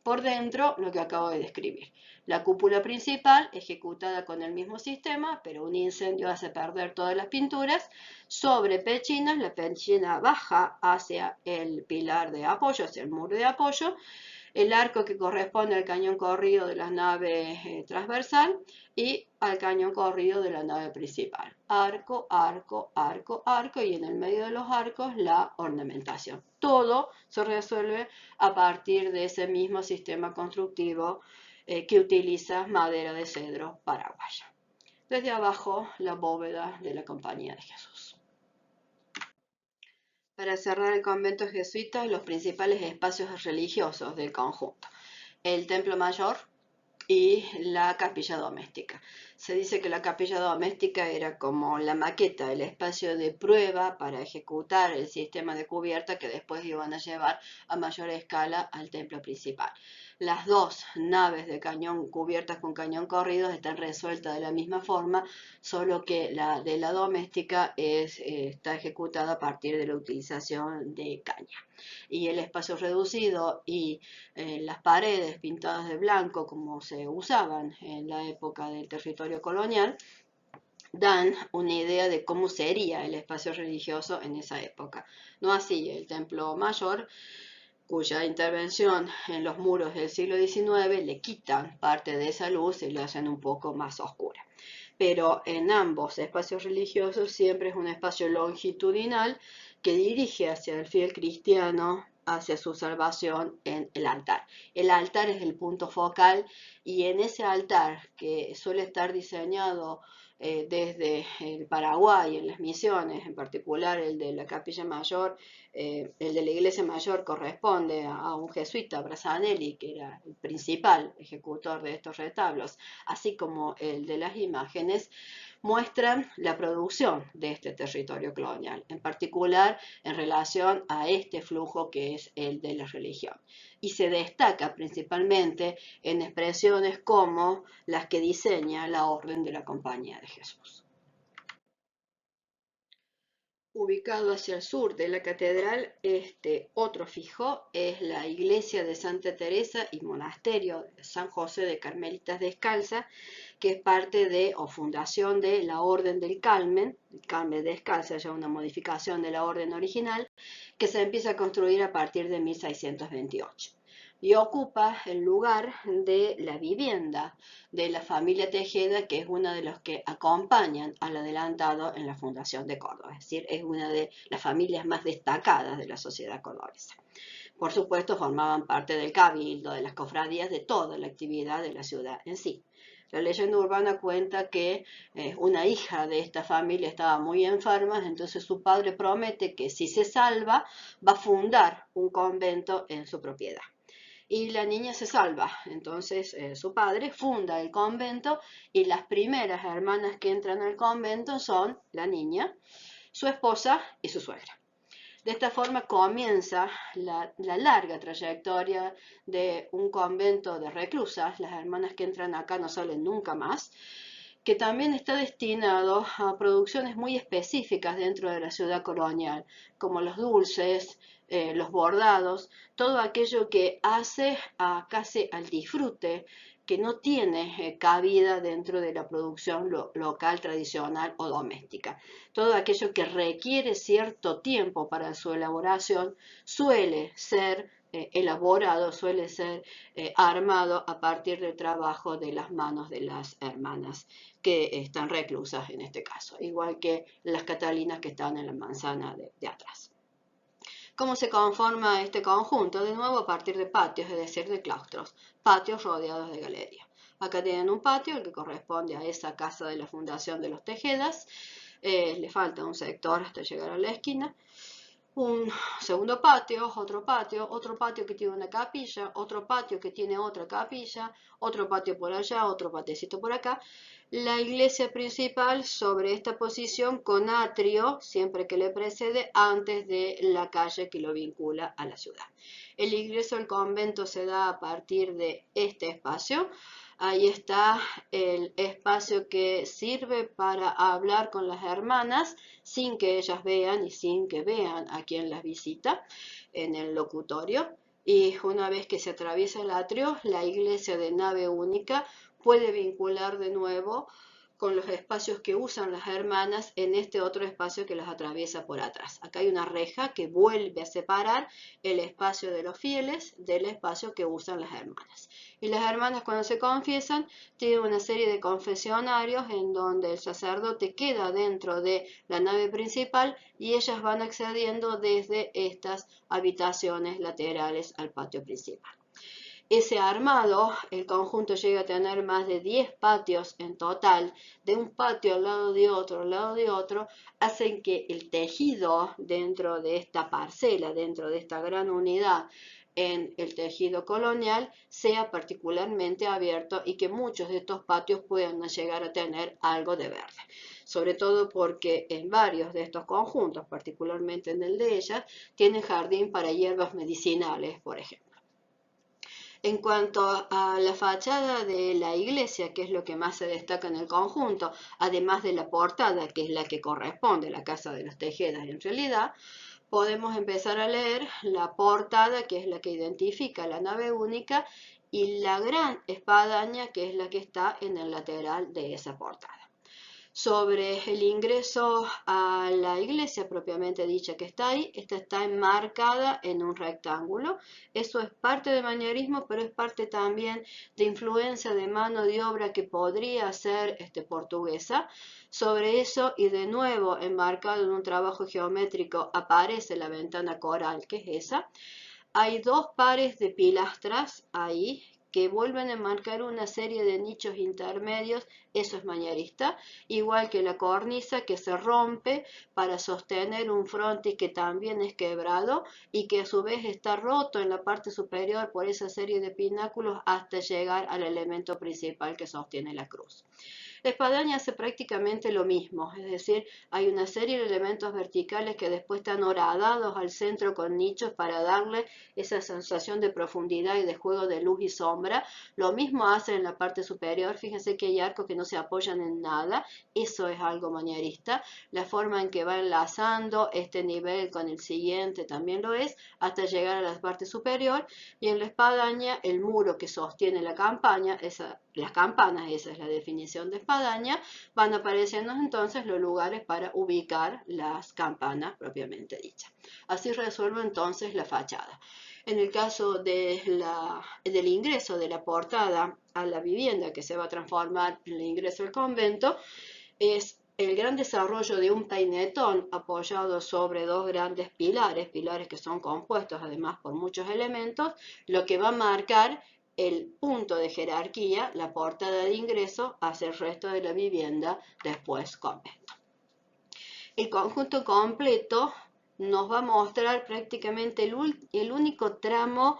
Por dentro, lo que acabo de describir. La cúpula principal, ejecutada con el mismo sistema, pero un incendio hace perder todas las pinturas. Sobre pechinas, la pechina baja hacia el pilar de apoyo, hacia el muro de apoyo. El arco que corresponde al cañón corrido de la nave transversal y al cañón corrido de la nave principal. Arco, arco, arco, arco y en el medio de los arcos la ornamentación. Todo se resuelve a partir de ese mismo sistema constructivo que utiliza madera de cedro paraguaya. Desde abajo la bóveda de la Compañía de Jesús. Para cerrar el convento jesuita, los principales espacios religiosos del conjunto. El templo mayor y la capilla doméstica. Se dice que la capilla doméstica era como la maqueta, el espacio de prueba para ejecutar el sistema de cubierta que después iban a llevar a mayor escala al templo principal. Las dos naves de cañón cubiertas con cañón corrido están resueltas de la misma forma, solo que la de la doméstica está ejecutada a partir de la utilización de caña. Y el espacio reducido y las paredes pintadas de blanco como se usaban en la época del territorio colonial dan una idea de cómo sería el espacio religioso en esa época. No así el templo mayor, cuya intervención en los muros del siglo XIX le quitan parte de esa luz y lo hacen un poco más oscura. Pero en ambos espacios religiosos siempre es un espacio longitudinal que dirige hacia el fiel cristiano, hacia su salvación en el altar. El altar es el punto focal y en ese altar que suele estar diseñado desde el Paraguay, en las misiones, en particular el de la Capilla Mayor, el de la Iglesia Mayor corresponde a un jesuita, Brazanelli, que era el principal ejecutor de estos retablos, así como el de las imágenes, muestran la producción de este territorio colonial, en particular en relación a este flujo que es el de la religión. Y se destaca principalmente en expresiones como las que diseña la Orden de la Compañía de Jesús. Ubicado hacia el sur de la catedral, este otro fijo es la iglesia de Santa Teresa y monasterio de San José de Carmelitas Descalza, que es parte de o fundación de la Orden del Carmen Descalza, ya una modificación de la orden original, que se empieza a construir a partir de 1628. Y ocupa el lugar de la vivienda de la familia Tejeda, que es una de los que acompañan al adelantado en la fundación de Córdoba, es decir, es una de las familias más destacadas de la sociedad cordobesa. Por supuesto, formaban parte del cabildo, de las cofradías, de toda la actividad de la ciudad en sí. La leyenda urbana cuenta que una hija de esta familia estaba muy enferma, entonces su padre promete que si se salva va a fundar un convento en su propiedad. y la niña se salva. Entonces su padre funda el convento y las primeras hermanas que entran al convento son la niña, su esposa y su suegra. De esta forma comienza la larga trayectoria de un convento de reclusas. Las hermanas que entran acá no salen nunca más, que también está destinado a producciones muy específicas dentro de la ciudad colonial, como los dulces, los bordados, todo aquello que hace casi al disfrute, que no tiene cabida dentro de la producción local, tradicional o doméstica. Todo aquello que requiere cierto tiempo para su elaboración suele ser elaborado, suele ser armado a partir del trabajo de las manos de las hermanas que están reclusas en este caso, igual que las catalinas que están en la manzana de atrás. ¿Cómo se conforma este conjunto? De nuevo a partir de patios, es decir, de claustros, patios rodeados de galerías. Acá tienen un patio, el que corresponde a esa casa de la Fundación de los Tejedas. Le falta un sector hasta llegar a la esquina. Un segundo patio, otro patio que tiene una capilla, otro patio que tiene otra capilla, otro patio por allá, otro patiecito por acá. La iglesia principal sobre esta posición con atrio, siempre que le precede, antes de la calle que lo vincula a la ciudad. El ingreso al convento se da a partir de este espacio. Ahí está el espacio que sirve para hablar con las hermanas sin que ellas vean y sin que vean a quien las visita en el locutorio. Y una vez que se atraviesa el atrio, la iglesia de nave única puede vincular de nuevo con los espacios que usan las hermanas en este otro espacio que las atraviesa por atrás. Acá hay una reja que vuelve a separar el espacio de los fieles del espacio que usan las hermanas. Y las hermanas cuando se confiesan tienen una serie de confesionarios en donde el sacerdote queda dentro de la nave principal y ellas van accediendo desde estas habitaciones laterales al patio principal. Ese armado, el conjunto llega a tener más de 10 patios en total, de un patio al lado de otro, hacen que el tejido dentro de esta parcela, dentro de esta gran unidad en el tejido colonial, sea particularmente abierto y que muchos de estos patios puedan llegar a tener algo de verde. Sobre todo porque en varios de estos conjuntos, particularmente en el de ellas, tienen jardín para hierbas medicinales, por ejemplo. En cuanto a la fachada de la iglesia, que es lo que más se destaca en el conjunto, además de la portada, que es la que corresponde a la Casa de los Tejedas en realidad, podemos empezar a leer la portada, que es la que identifica la nave única, y la gran espadaña, que es la que está en el lateral de esa portada. Sobre el ingreso a la iglesia propiamente dicha que está ahí, esta está enmarcada en un rectángulo. Eso es parte de manierismo, pero es parte también de influencia de mano de obra que podría ser portuguesa. Sobre eso, y de nuevo enmarcado en un trabajo geométrico, aparece la ventana coral, que es esa. Hay dos pares de pilastras ahí que vuelven a enmarcar una serie de nichos intermedios, eso es manierista, igual que la cornisa que se rompe para sostener un frontis que también es quebrado y que a su vez está roto en la parte superior por esa serie de pináculos hasta llegar al elemento principal que sostiene la cruz. La espadaña hace prácticamente lo mismo, es decir, hay una serie de elementos verticales que después están horadados al centro con nichos para darle esa sensación de profundidad y de juego de luz y sombra. Lo mismo hace en la parte superior, fíjense que hay arcos que no se apoyan en nada, eso es algo manierista. La forma en que va enlazando este nivel con el siguiente también lo es, hasta llegar a la parte superior, y en la espadaña el muro que sostiene la campaña, las campanas, esa es la definición de espadaña, van apareciendo entonces los lugares para ubicar las campanas propiamente dichas. Así resuelvo entonces la fachada. En el caso del ingreso de la portada a la vivienda que se va a transformar en el ingreso al convento, es el gran desarrollo de un peinetón apoyado sobre dos grandes pilares que son compuestos además por muchos elementos, lo que va a marcar el punto de jerarquía, la portada de ingreso hacia el resto de la vivienda, después convento. El conjunto completo nos va a mostrar prácticamente el único tramo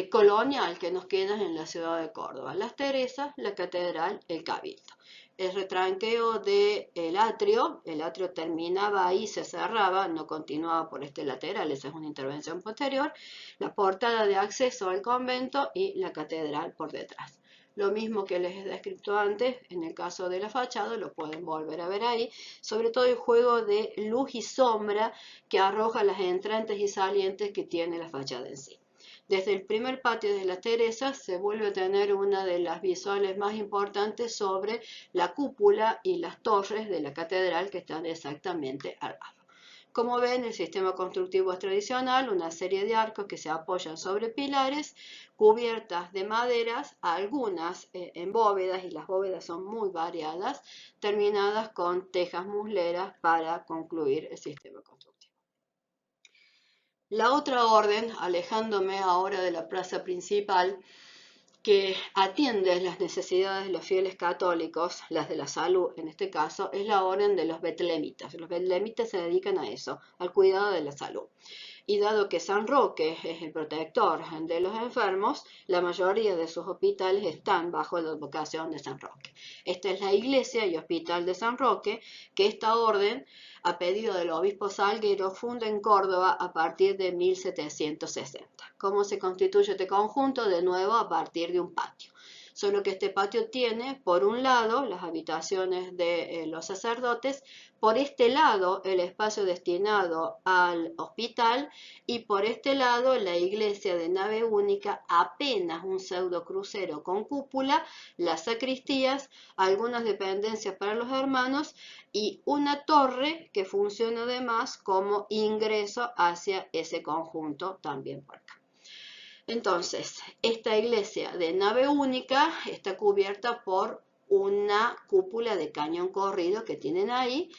colonial que nos queda en la ciudad de Córdoba: Las Teresas, la Catedral, el Cabildo. El retranqueo del atrio, el atrio terminaba ahí, se cerraba, no continuaba por este lateral, esa es una intervención posterior, la portada de acceso al convento y la catedral por detrás. Lo mismo que les he descrito antes, en el caso de la fachada, lo pueden volver a ver ahí, sobre todo el juego de luz y sombra que arroja las entrantes y salientes que tiene la fachada en sí. Desde el primer patio de la Teresa se vuelve a tener una de las visuales más importantes sobre la cúpula y las torres de la catedral que están exactamente al lado. Como ven, el sistema constructivo es tradicional, una serie de arcos que se apoyan sobre pilares, cubiertas de maderas, algunas en bóvedas, y las bóvedas son muy variadas, terminadas con tejas musleras para concluir el sistema constructivo. La otra orden, alejándome ahora de la plaza principal, que atiende las necesidades de los fieles católicos, las de la salud en este caso, es la orden de los betlemitas. Los betlemitas se dedican a eso, al cuidado de la salud. Y dado que San Roque es el protector de los enfermos, la mayoría de sus hospitales están bajo la advocación de San Roque. Esta es la iglesia y hospital de San Roque, que esta orden, a pedido del obispo Salguero, funda en Córdoba a partir de 1760. ¿Cómo se constituye este conjunto? De nuevo, a partir de un patio. Solo que este patio tiene, por un lado, las habitaciones de los sacerdotes, por este lado el espacio destinado al hospital y por este lado la iglesia de nave única, apenas un pseudo crucero con cúpula, las sacristías, algunas dependencias para los hermanos y una torre que funciona además como ingreso hacia ese conjunto también por acá. Entonces, esta iglesia de nave única está cubierta por una cúpula de cañón corrido que tienen ahí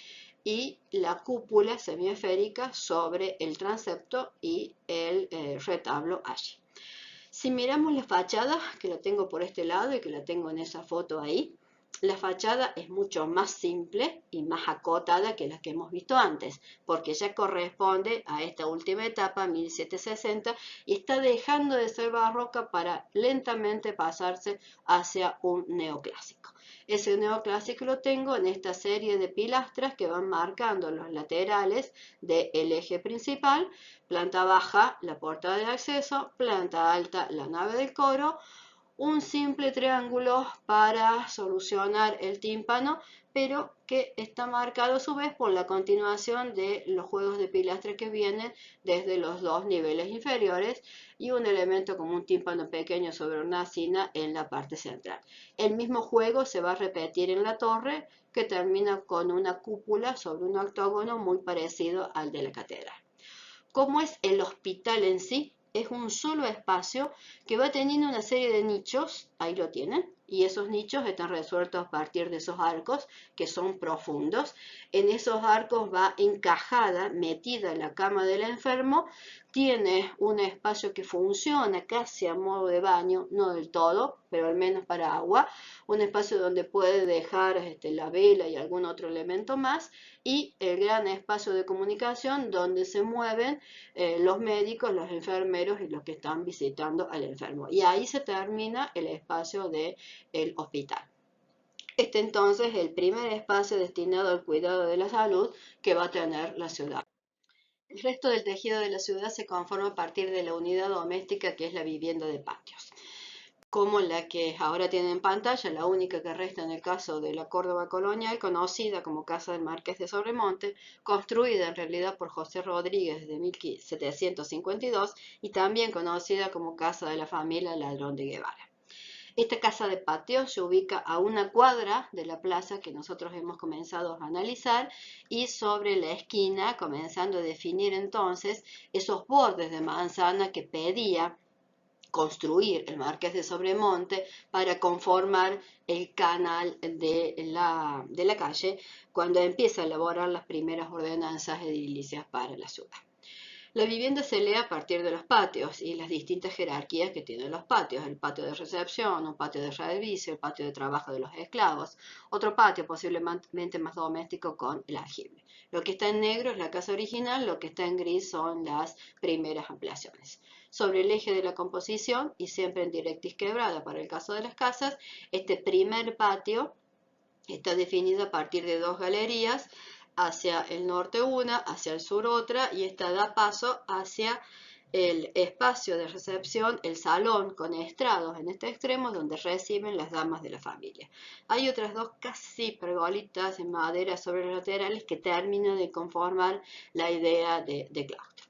y la cúpula semiesférica sobre el transepto y el retablo allí. Si miramos la fachada, que la tengo por este lado y que la tengo en esa foto ahí, la fachada es mucho más simple y más acotada que la que hemos visto antes, porque ya corresponde a esta última etapa, 1760, y está dejando de ser barroca para lentamente pasarse hacia un neoclásico. Ese neoclásico lo tengo en esta serie de pilastras que van marcando los laterales del eje principal: planta baja, la puerta de acceso; planta alta, la nave del coro; un simple triángulo para solucionar el tímpano, pero que está marcado a su vez por la continuación de los juegos de pilastres que vienen desde los dos niveles inferiores y un elemento como un tímpano pequeño sobre una sina en la parte central. El mismo juego se va a repetir en la torre, que termina con una cúpula sobre un octógono muy parecido al de la catedral. ¿Cómo es el hospital en sí? Es un solo espacio que va teniendo una serie de nichos, ahí lo tienen, y esos nichos están resueltos a partir de esos arcos que son profundos. En esos arcos va encajada, metida la cama del enfermo, tiene un espacio que funciona casi a modo de baño, no del todo, pero al menos para agua, un espacio donde puede dejar la vela y algún otro elemento más, y el gran espacio de comunicación donde se mueven los médicos, los enfermeros y los que están visitando al enfermo. Y ahí se termina el espacio del hospital. Este entonces es el primer espacio destinado al cuidado de la salud que va a tener la ciudad. El resto del tejido de la ciudad se conforma a partir de la unidad doméstica, que es la vivienda de patios, como la que ahora tienen en pantalla, la única que resta en el caso de la Córdoba colonial, conocida como Casa del Marqués de Sobremonte, construida en realidad por José Rodríguez de 1752 y también conocida como Casa de la Familia Ladrón de Guevara. Esta casa de patio se ubica a una cuadra de la plaza que nosotros hemos comenzado a analizar, y sobre la esquina, comenzando a definir entonces esos bordes de manzana que pedía construir el Marqués de Sobremonte para conformar el canal de la calle, cuando empieza a elaborar las primeras ordenanzas edilicias para la ciudad. La vivienda se lee a partir de los patios y las distintas jerarquías que tienen los patios. El patio de recepción, un patio de servicio, el patio de trabajo de los esclavos, otro patio posiblemente más doméstico con el aljibe. Lo que está en negro es la casa original, lo que está en gris son las primeras ampliaciones. Sobre el eje de la composición, y siempre en directriz quebrada para el caso de las casas, este primer patio está definido a partir de dos galerías, hacia el norte una, hacia el sur otra, y esta da paso hacia el espacio de recepción, el salón con estrados en este extremo donde reciben las damas de la familia. Hay otras dos casi pergolitas en madera sobre los laterales que terminan de conformar la idea de claustro.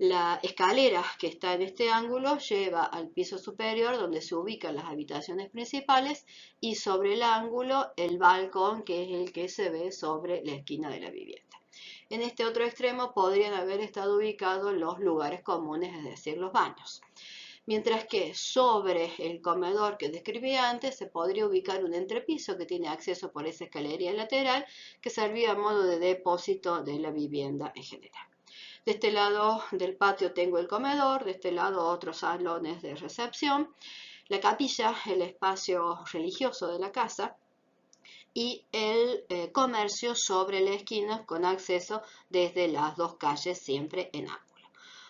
La escalera que está en este ángulo lleva al piso superior donde se ubican las habitaciones principales y sobre el ángulo el balcón que es el que se ve sobre la esquina de la vivienda. En este otro extremo podrían haber estado ubicados los lugares comunes, es decir, los baños. Mientras que sobre el comedor que describí antes se podría ubicar un entrepiso que tiene acceso por esa escalería lateral que servía a modo de depósito de la vivienda en general. De este lado del patio tengo el comedor, de este lado otros salones de recepción, la capilla, el espacio religioso de la casa y el comercio sobre la esquina con acceso desde las dos calles siempre en ángulo.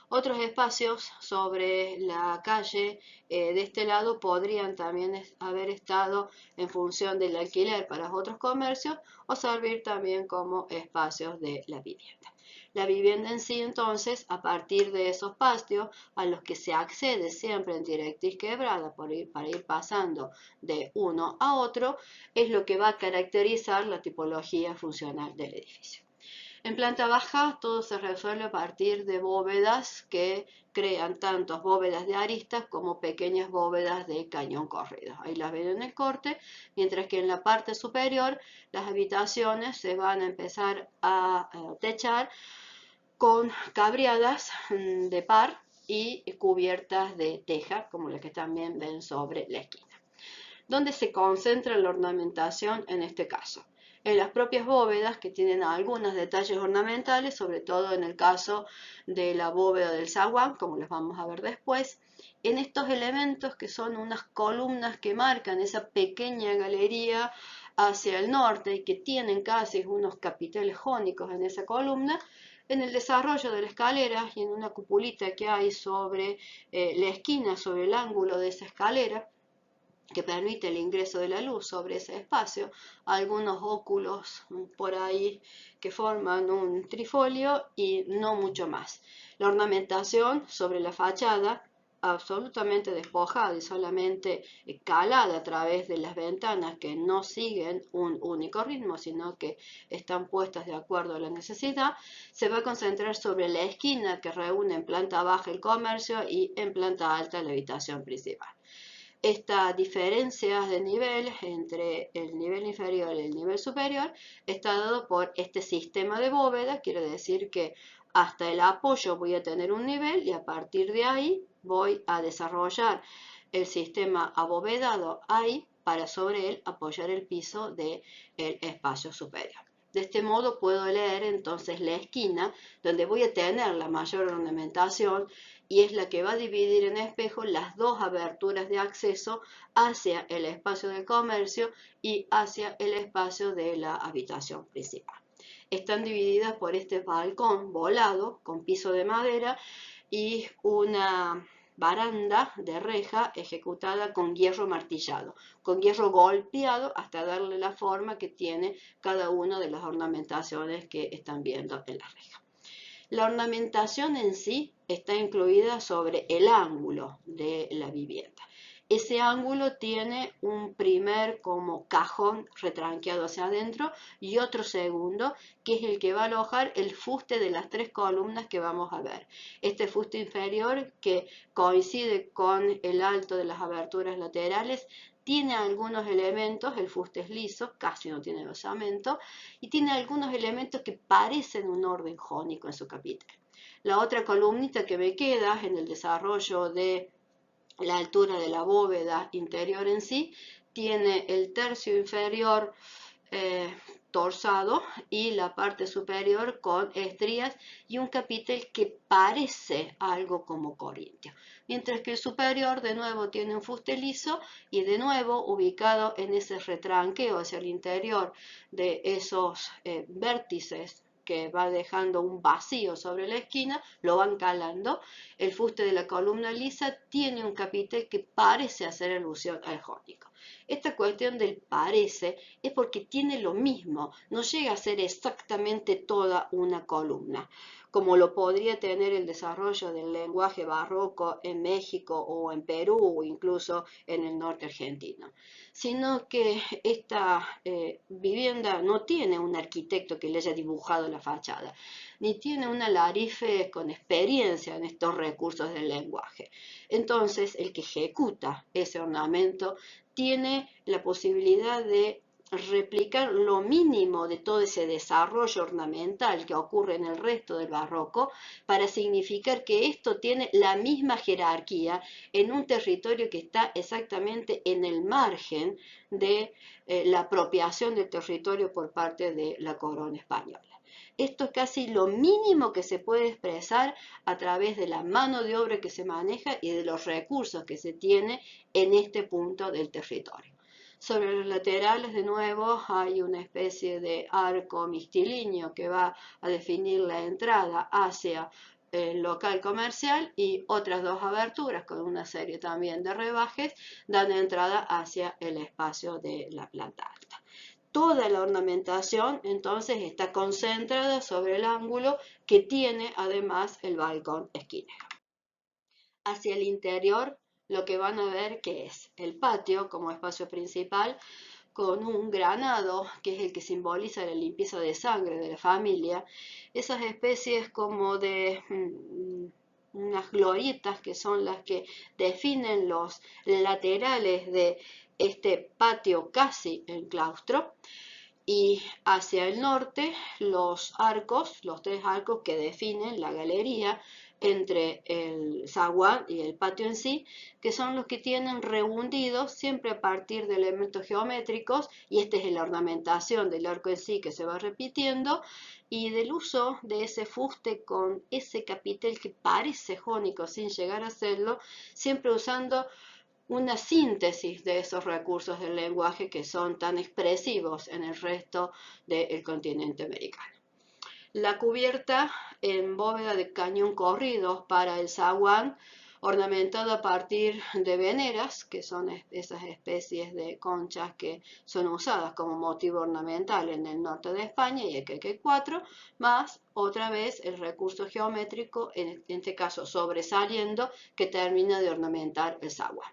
Otros espacios sobre la calle de este lado podrían también haber estado en función del alquiler para otros comercios o servir también como espacios de la vivienda. La vivienda en sí, entonces, a partir de esos patios a los que se accede siempre en directriz quebrada para ir pasando de uno a otro, es lo que va a caracterizar la tipología funcional del edificio. En planta baja todo se resuelve a partir de bóvedas que crean tanto bóvedas de aristas como pequeñas bóvedas de cañón corrido. Ahí las ven en el corte, mientras que en la parte superior las habitaciones se van a empezar a techar con cabriadas de par y cubiertas de teja, como las que también ven sobre la esquina. ¿Dónde se concentra la ornamentación en este caso? En las propias bóvedas que tienen algunos detalles ornamentales, sobre todo en el caso de la bóveda del zaguán, como los vamos a ver después, en estos elementos que son unas columnas que marcan esa pequeña galería hacia el norte y que tienen casi unos capiteles jónicos en esa columna, en el desarrollo de la escalera y en una cupulita que hay sobre la esquina, sobre el ángulo de esa escalera, que permite el ingreso de la luz sobre ese espacio, algunos óculos por ahí que forman un trifolio y no mucho más. La ornamentación sobre la fachada, absolutamente despojada y solamente calada a través de las ventanas que no siguen un único ritmo, sino que están puestas de acuerdo a la necesidad, se va a concentrar sobre la esquina que reúne en planta baja el comercio y en planta alta la habitación principal. Esta diferencia de nivel entre el nivel inferior y el nivel superior está dado por este sistema de bóveda, quiere decir que hasta el apoyo voy a tener un nivel y a partir de ahí voy a desarrollar el sistema abovedado ahí para sobre él apoyar el piso del espacio superior. De este modo puedo leer entonces la esquina donde voy a tener la mayor ornamentación y es la que va a dividir en espejo las dos aberturas de acceso hacia el espacio del comercio y hacia el espacio de la habitación principal. Están divididas por este balcón volado con piso de madera y una baranda de reja ejecutada con hierro martillado, con hierro golpeado hasta darle la forma que tiene cada una de las ornamentaciones que están viendo en la reja. La ornamentación en sí está incluida sobre el ángulo de la vivienda. Ese ángulo tiene un primer como cajón retranqueado hacia adentro y otro segundo que es el que va a alojar el fuste de las tres columnas que vamos a ver. Este fuste inferior que coincide con el alto de las aberturas laterales tiene algunos elementos, el fuste es liso, casi no tiene basamento, y tiene algunos elementos que parecen un orden jónico en su capitel. La otra columnita que me queda en el desarrollo de la altura de la bóveda interior en sí, tiene el tercio inferior torsado y la parte superior con estrías y un capitel que parece algo como corintio. Mientras que el superior de nuevo tiene un fuste liso y de nuevo ubicado en ese retranqueo hacia el interior de esos vértices que va dejando un vacío sobre la esquina, lo van calando. El fuste de la columna lisa tiene un capitel que parece hacer alusión al jónico. Esta cuestión del parece es porque tiene lo mismo, no llega a ser exactamente toda una columna, como lo podría tener el desarrollo del lenguaje barroco en México o en Perú o incluso en el norte argentino, sino que esta vivienda no tiene un arquitecto que le haya dibujado la fachada, ni tiene un alarife con experiencia en estos recursos del lenguaje. Entonces, el que ejecuta ese ornamento tiene la posibilidad de replicar lo mínimo de todo ese desarrollo ornamental que ocurre en el resto del barroco para significar que esto tiene la misma jerarquía en un territorio que está exactamente en el margen de la apropiación del territorio por parte de la corona española. Esto es casi lo mínimo que se puede expresar a través de la mano de obra que se maneja y de los recursos que se tiene en este punto del territorio. Sobre los laterales, de nuevo, hay una especie de arco mixtilíneo que va a definir la entrada hacia el local comercial y otras dos aberturas con una serie también de rebajes dan entrada hacia el espacio de la planta alta. Toda la ornamentación entonces está concentrada sobre el ángulo que tiene además el balcón esquinero. Hacia el interior lo que van a ver que es el patio como espacio principal con un granado que es el que simboliza la limpieza de sangre de la familia, esas especies como de unas glorietas que son las que definen los laterales de este patio casi en claustro, y hacia el norte los arcos, los tres arcos que definen la galería entre el zaguán y el patio en sí, que son los que tienen rehundidos siempre a partir de elementos geométricos, y esta es la ornamentación del arco en sí que se va repitiendo, y del uso de ese fuste con ese capitel que parece jónico sin llegar a serlo, siempre usando una síntesis de esos recursos del lenguaje que son tan expresivos en el resto del continente americano. La cubierta en bóveda de cañón corrido para el zaguán, ornamentado a partir de veneras, que son esas especies de conchas que son usadas como motivo ornamental en el norte de España, y aquí hay 4, más otra vez el recurso geométrico, en este caso sobresaliendo, que termina de ornamentar el zaguán.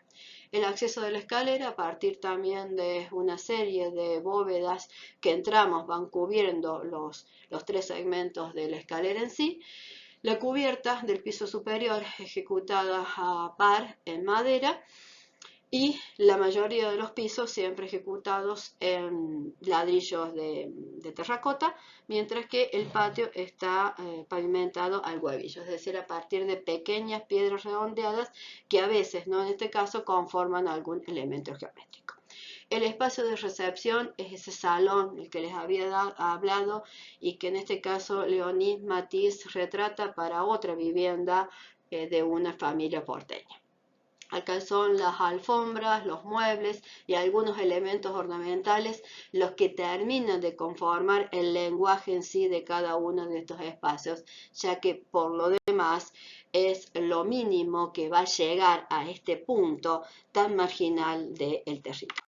El acceso de la escalera a partir también de una serie de bóvedas que entramos van cubriendo los 3 segmentos de la escalera en sí. La cubierta del piso superior ejecutada a par en madera y la mayoría de los pisos siempre ejecutados en ladrillos de terracota, mientras que el patio está pavimentado al huevillo, es decir, a partir de pequeñas piedras redondeadas que a veces, no en este caso, conforman algún elemento geométrico. El espacio de recepción es ese salón del que les había hablado y que en este caso Leonid Matisse retrata para otra vivienda de una familia porteña. Acá son las alfombras, los muebles y algunos elementos ornamentales los que terminan de conformar el lenguaje en sí de cada uno de estos espacios, ya que por lo demás es lo mínimo que va a llegar a este punto tan marginal del territorio.